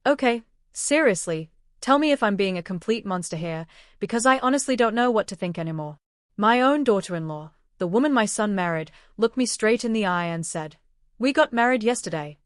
Okay, seriously, tell me if I'm being a complete monster here, because I honestly don't know what to think anymore. My own daughter-in-law, the woman my son married, looked me straight in the eye and said, "We got married yesterday."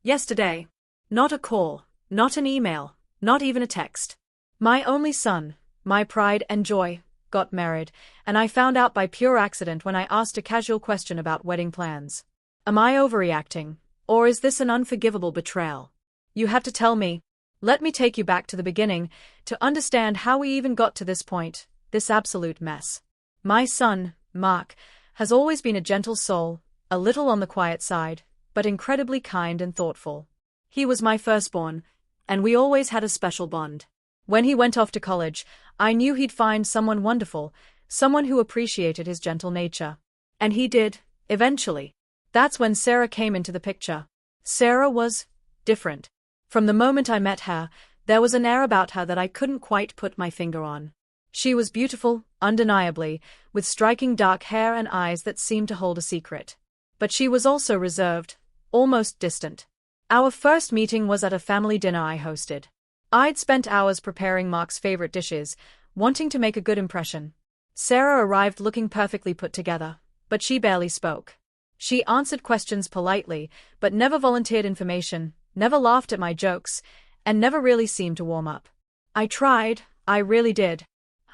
Yesterday. Not a call, not an email, not even a text. My only son, my pride and joy, got married, and I found out by pure accident when I asked a casual question about wedding plans. Am I overreacting, or is this an unforgivable betrayal? You have to tell me. Let me take you back to the beginning, to understand how we even got to this point, this absolute mess. My son, Mark, has always been a gentle soul, a little on the quiet side, but incredibly kind and thoughtful. He was my firstborn, and we always had a special bond. When he went off to college, I knew he'd find someone wonderful, someone who appreciated his gentle nature. And he did, eventually. That's when Sarah came into the picture. Sarah was different. From the moment I met her, there was an air about her that I couldn't quite put my finger on. She was beautiful, undeniably, with striking dark hair and eyes that seemed to hold a secret. But she was also reserved, almost distant. Our first meeting was at a family dinner I hosted. I'd spent hours preparing Mark's favorite dishes, wanting to make a good impression. Sarah arrived looking perfectly put together, but she barely spoke. She answered questions politely, but never volunteered information, never laughed at my jokes, and never really seemed to warm up. I tried, I really did.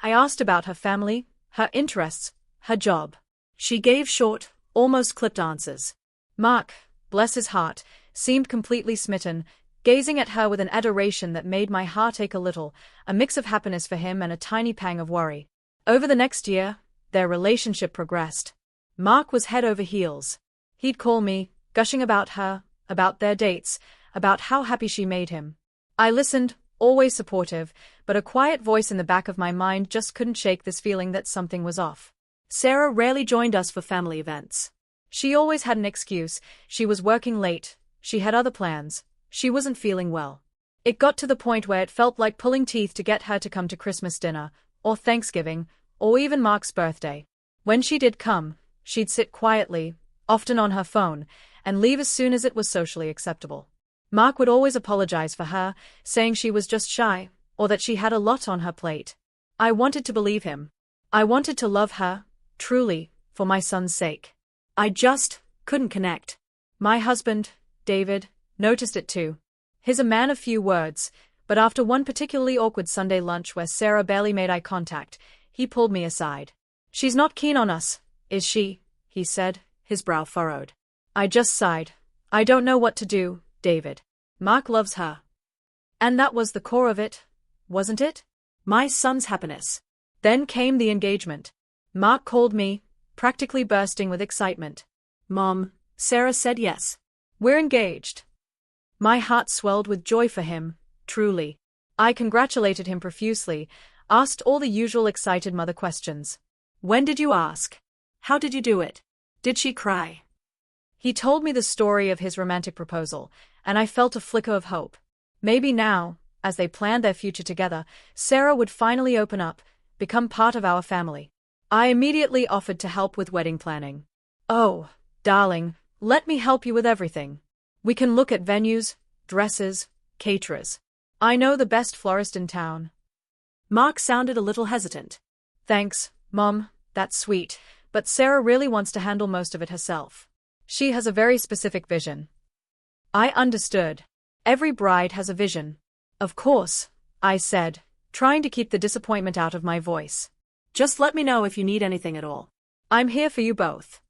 I asked about her family, her interests, her job. She gave short, almost clipped answers. Mark, bless his heart, seemed completely smitten, gazing at her with an adoration that made my heart ache a little, a mix of happiness for him and a tiny pang of worry. Over the next year, their relationship progressed. Mark was head over heels. He'd call me, gushing about her, about their dates, about how happy she made him. I listened, always supportive, but a quiet voice in the back of my mind just couldn't shake this feeling that something was off. Sarah rarely joined us for family events. She always had an excuse: she was working late, she had other plans, she wasn't feeling well. It got to the point where it felt like pulling teeth to get her to come to Christmas dinner, or Thanksgiving, or even Mark's birthday. When she did come, she'd sit quietly, often on her phone, and leave as soon as it was socially acceptable. Mark would always apologize for her, saying she was just shy, or that she had a lot on her plate. I wanted to believe him. I wanted to love her, truly, for my son's sake. I just couldn't connect. My husband, David, noticed it too. He's a man of few words, but after one particularly awkward Sunday lunch where Sarah barely made eye contact, he pulled me aside. "She's not keen on us, is she?" he said, his brow furrowed. I just sighed. "I don't know what to do, David. Mark loves her." And that was the core of it, wasn't it? My son's happiness. Then came the engagement. Mark called me, practically bursting with excitement. "Mom, Sarah said yes. We're engaged." My heart swelled with joy for him, truly. I congratulated him profusely, asked all the usual excited mother questions. "When did you ask? How did you do it? Did she cry?" He told me the story of his romantic proposal, and I felt a flicker of hope. Maybe now, as they planned their future together, Sarah would finally open up, become part of our family. I immediately offered to help with wedding planning. "Oh, darling, let me help you with everything. We can look at venues, dresses, caterers. I know the best florist in town." Mark sounded a little hesitant. "Thanks, Mom, that's sweet, but Sarah really wants to handle most of it herself. She has a very specific vision." I understood. Every bride has a vision. "Of course," I said, trying to keep the disappointment out of my voice. "Just let me know if you need anything at all. I'm here for you both."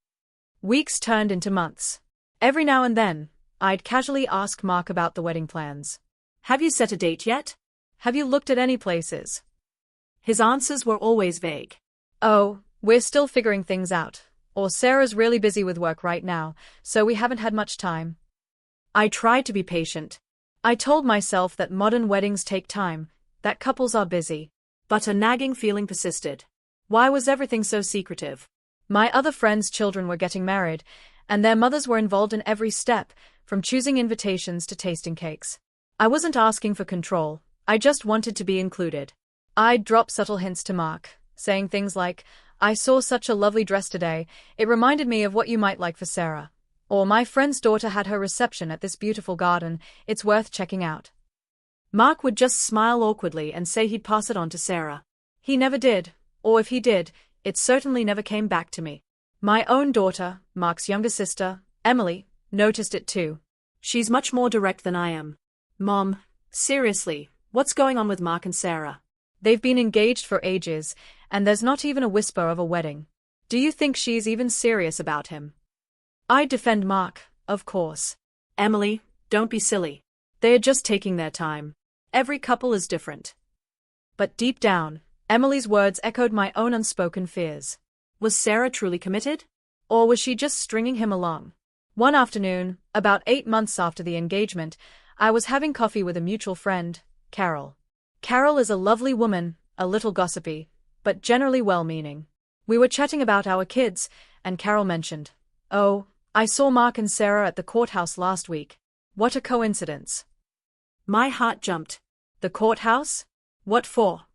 Weeks turned into months. Every now and then, I'd casually ask Mark about the wedding plans. "Have you set a date yet? Have you looked at any places?" His answers were always vague. "Oh, we're still figuring things out," or "Sarah's really busy with work right now, so we haven't had much time." I tried to be patient. I told myself that modern weddings take time, that couples are busy. But a nagging feeling persisted. Why was everything so secretive? My other friends' children were getting married, and their mothers were involved in every step, from choosing invitations to tasting cakes. I wasn't asking for control, I just wanted to be included. I'd drop subtle hints to Mark, saying things like, "I saw such a lovely dress today, it reminded me of what you might like for Sarah." Or "My friend's daughter had her reception at this beautiful garden, it's worth checking out." Mark would just smile awkwardly and say he'd pass it on to Sarah. He never did, or if he did, it certainly never came back to me. My own daughter, Mark's younger sister, Emily, noticed it too. She's much more direct than I am. Mom, seriously, what's going on with Mark and Sarah? They've been engaged for ages, and there's not even a whisper of a wedding. Do you think she's even serious about him? I'd defend Mark, of course. Emily, don't be silly. They're just taking their time. Every couple is different. But deep down, Emily's words echoed my own unspoken fears. Was Sarah truly committed? Or was she just stringing him along? One afternoon, about 8 months after the engagement, I was having coffee with a mutual friend, Carol. Carol is a lovely woman, a little gossipy, but generally well-meaning. We were chatting about our kids, and Carol mentioned, "Oh, I saw Mark and Sarah at the courthouse last week. What a coincidence." My heart jumped. The courthouse? What for?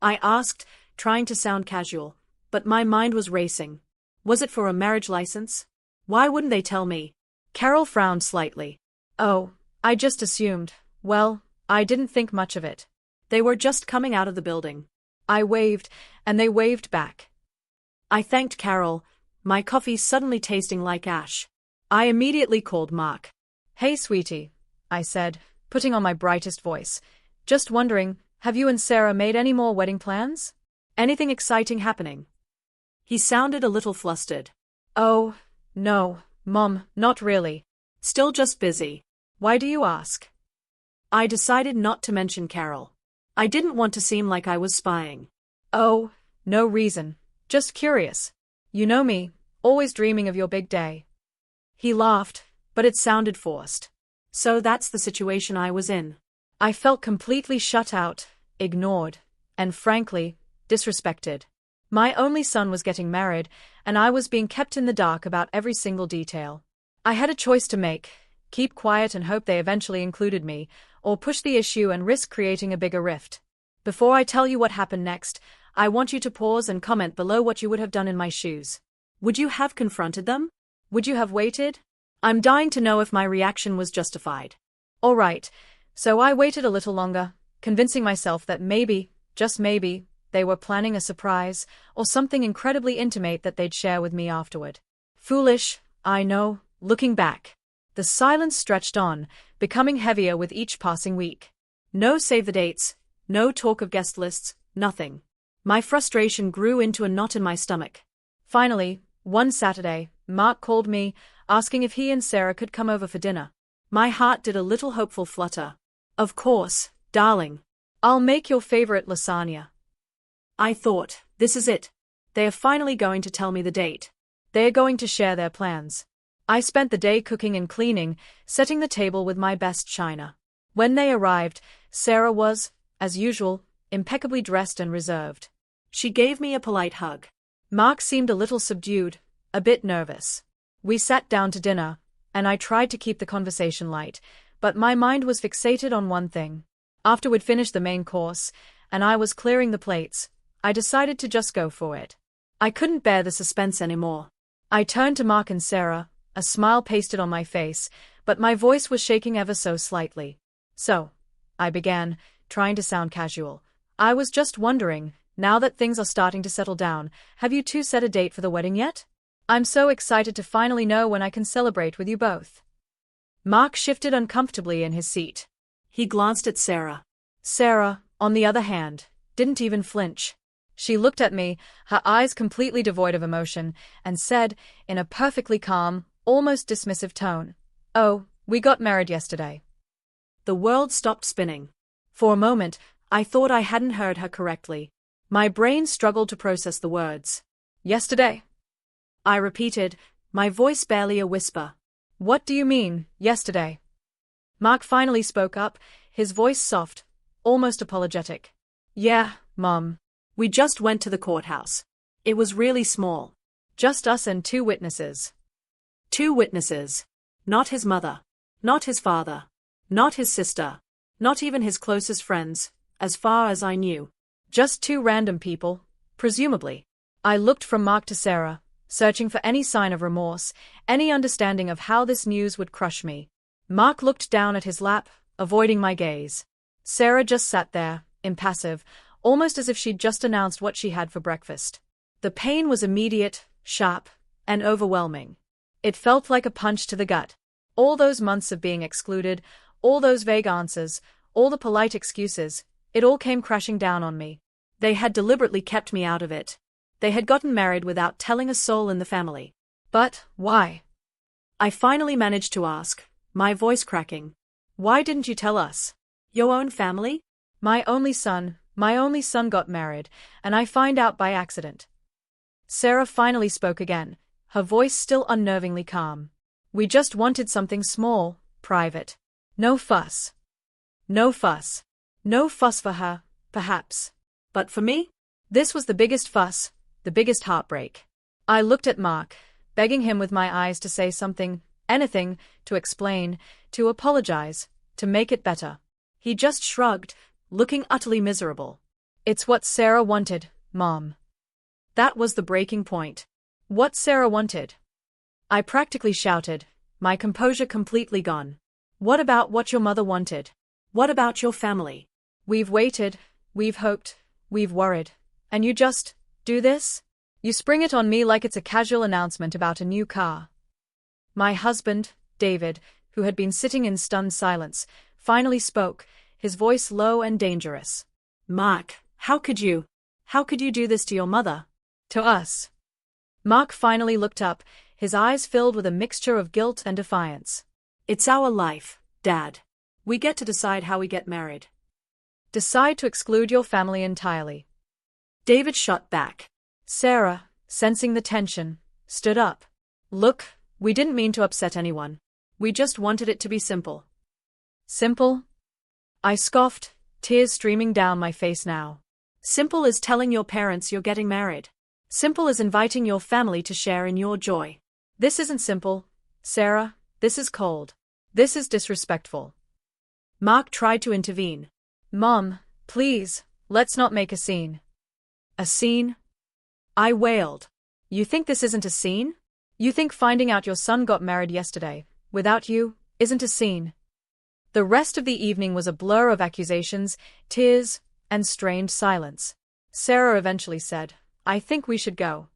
I asked, trying to sound casual, but my mind was racing. Was it for a marriage license? Why wouldn't they tell me? Carol frowned slightly. Oh, I just assumed. Well, I didn't think much of it. They were just coming out of the building. I waved, and they waved back. I thanked Carol, my coffee suddenly tasting like ash. I immediately called Mark. "Hey, sweetie," I said, putting on my brightest voice. "Just wondering, have you and Sarah made any more wedding plans? Anything exciting happening?" He sounded a little flustered. "Oh, no, Mom, not really. Still just busy. Why do you ask?" I decided not to mention Carol. I didn't want to seem like I was spying. "Oh, no reason. Just curious. You know me, always dreaming of your big day." He laughed, but it sounded forced. So that's the situation I was in. I felt completely shut out, ignored, and frankly, disrespected. My only son was getting married, and I was being kept in the dark about every single detail. I had a choice to make: keep quiet and hope they eventually included me, or push the issue and risk creating a bigger rift. Before I tell you what happened next, I want you to pause and comment below what you would have done in my shoes. Would you have confronted them? Would you have waited? I'm dying to know if my reaction was justified. All right, so I waited a little longer, convincing myself that maybe, just maybe, they were planning a surprise, or something incredibly intimate that they'd share with me afterward. Foolish, I know, looking back. The silence stretched on, becoming heavier with each passing week. No save the dates, no talk of guest lists, nothing. My frustration grew into a knot in my stomach. Finally, one Saturday, Mark called me, asking if he and Sarah could come over for dinner. My heart did a little hopeful flutter. "Of course, darling. I'll make your favorite lasagna." I thought, this is it. They are finally going to tell me the date. They are going to share their plans. I spent the day cooking and cleaning, setting the table with my best china. When they arrived, Sarah was, as usual, impeccably dressed and reserved. She gave me a polite hug. Mark seemed a little subdued, a bit nervous. We sat down to dinner, and I tried to keep the conversation light, but my mind was fixated on one thing. After we'd finished the main course, and I was clearing the plates, I decided to just go for it. I couldn't bear the suspense anymore. I turned to Mark and Sarah, a smile pasted on my face, but my voice was shaking ever so slightly. "So," I began, trying to sound casual, "I was just wondering, now that things are starting to settle down, have you two set a date for the wedding yet? I'm so excited to finally know when I can celebrate with you both." Mark shifted uncomfortably in his seat. He glanced at Sarah. Sarah, on the other hand, didn't even flinch. She looked at me, her eyes completely devoid of emotion, and said, in a perfectly calm, almost dismissive tone, "Oh, we got married yesterday." The world stopped spinning. For a moment, I thought I hadn't heard her correctly. My brain struggled to process the words. "Yesterday?" I repeated, my voice barely a whisper. "What do you mean, yesterday?" Mark finally spoke up, his voice soft, almost apologetic. "Yeah, Mom. We just went to the courthouse. It was really small. Just us and 2 witnesses. 2 witnesses. Not his mother. Not his father. Not his sister. Not even his closest friends, as far as I knew. Just 2 random people, presumably." I looked from Mark to Sarah, searching for any sign of remorse, any understanding of how this news would crush me. Mark looked down at his lap, avoiding my gaze. Sarah just sat there, impassive, almost as if she'd just announced what she had for breakfast. The pain was immediate, sharp, and overwhelming. It felt like a punch to the gut. All those months of being excluded, all those vague answers, all the polite excuses, it all came crashing down on me. They had deliberately kept me out of it. They had gotten married without telling a soul in the family. But why? I finally managed to ask, my voice cracking. Why didn't you tell us? Your own family? My only son got married, and I find out by accident. Sarah finally spoke again, her voice still unnervingly calm. We just wanted something small, private. No fuss. No fuss. No fuss for her, perhaps. But for me? This was the biggest fuss, the biggest heartbreak. I looked at Mark, begging him with my eyes to say something, anything, to explain, to apologize, to make it better. He just shrugged, looking utterly miserable. It's what Sarah wanted, Mom. That was the breaking point. What Sarah wanted. I practically shouted, my composure completely gone. What about what your mother wanted? What about your family? We've waited, we've hoped, we've worried. And you just do this? You spring it on me like it's a casual announcement about a new car. My husband, David, who had been sitting in stunned silence, finally spoke, his voice low and dangerous. Mark, how could you do this to your mother? To us. Mark finally looked up, his eyes filled with a mixture of guilt and defiance. It's our life, Dad. We get to decide how we get married. Decide to exclude your family entirely. David shot back. Sarah, sensing the tension, stood up. Look, we didn't mean to upset anyone. We just wanted it to be simple. Simple? I scoffed, tears streaming down my face now. Simple as telling your parents you're getting married. Simple as inviting your family to share in your joy. This isn't simple, Sarah, this is cold. This is disrespectful. Mark tried to intervene. Mom, please, let's not make a scene. A scene? I wailed. You think this isn't a scene? You think finding out your son got married yesterday, without you, isn't a scene? The rest of the evening was a blur of accusations, tears, and strained silence. Sarah eventually said, I think we should go.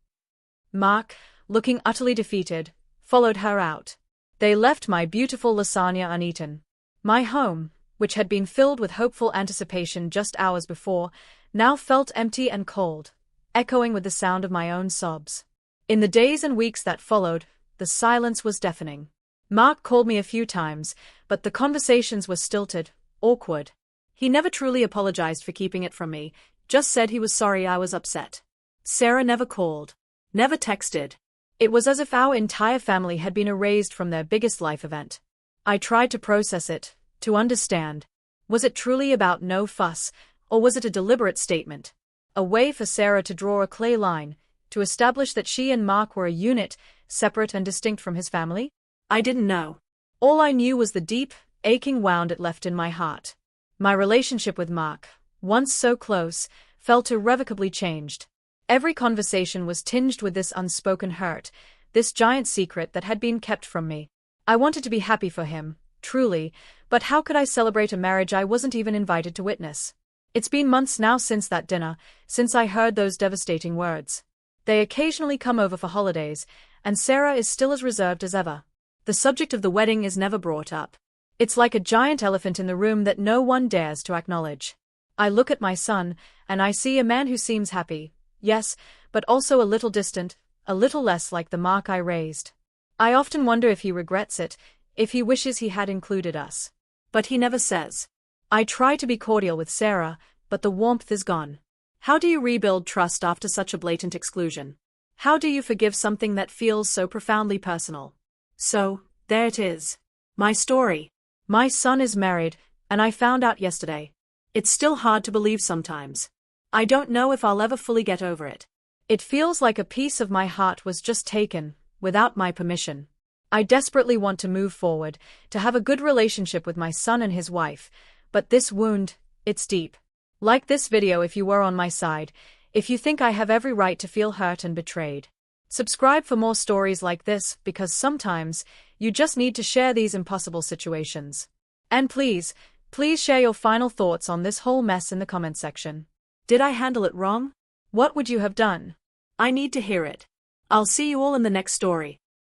Mark, looking utterly defeated, followed her out. They left my beautiful lasagna uneaten. My home, which had been filled with hopeful anticipation just hours before, now felt empty and cold, echoing with the sound of my own sobs. In the days and weeks that followed, the silence was deafening. Mark called me a few times, but the conversations were stilted, awkward. He never truly apologized for keeping it from me, just said he was sorry I was upset. Sarah never called, never texted. It was as if our entire family had been erased from their biggest life event. I tried to process it, to understand. Was it truly about no fuss, or was it a deliberate statement? A way for Sarah to draw a clay line, to establish that she and Mark were a unit, separate and distinct from his family? I didn't know. All I knew was the deep, aching wound it left in my heart. My relationship with Mark, once so close, felt irrevocably changed. Every conversation was tinged with this unspoken hurt, this giant secret that had been kept from me. I wanted to be happy for him, truly, but how could I celebrate a marriage I wasn't even invited to witness? It's been months now since that dinner, since I heard those devastating words. They occasionally come over for holidays, and Sarah is still as reserved as ever. The subject of the wedding is never brought up. It's like a giant elephant in the room that no one dares to acknowledge. I look at my son, and I see a man who seems happy, yes, but also a little distant, a little less like the Mark I raised. I often wonder if he regrets it, if he wishes he had included us. But he never says. I try to be cordial with Sarah, but the warmth is gone. How do you rebuild trust after such a blatant exclusion? How do you forgive something that feels so profoundly personal? So, there it is. My story. My son is married, and I found out yesterday. It's still hard to believe sometimes. I don't know if I'll ever fully get over it. It feels like a piece of my heart was just taken, without my permission. I desperately want to move forward, to have a good relationship with my son and his wife, but this wound, it's deep. Like this video if you were on my side, if you think I have every right to feel hurt and betrayed. Subscribe for more stories like this, because sometimes, you just need to share these impossible situations. And please, Please share your final thoughts on this whole mess in the comment section. Did I handle it wrong? What would you have done? I need to hear it. I'll see you all in the next story.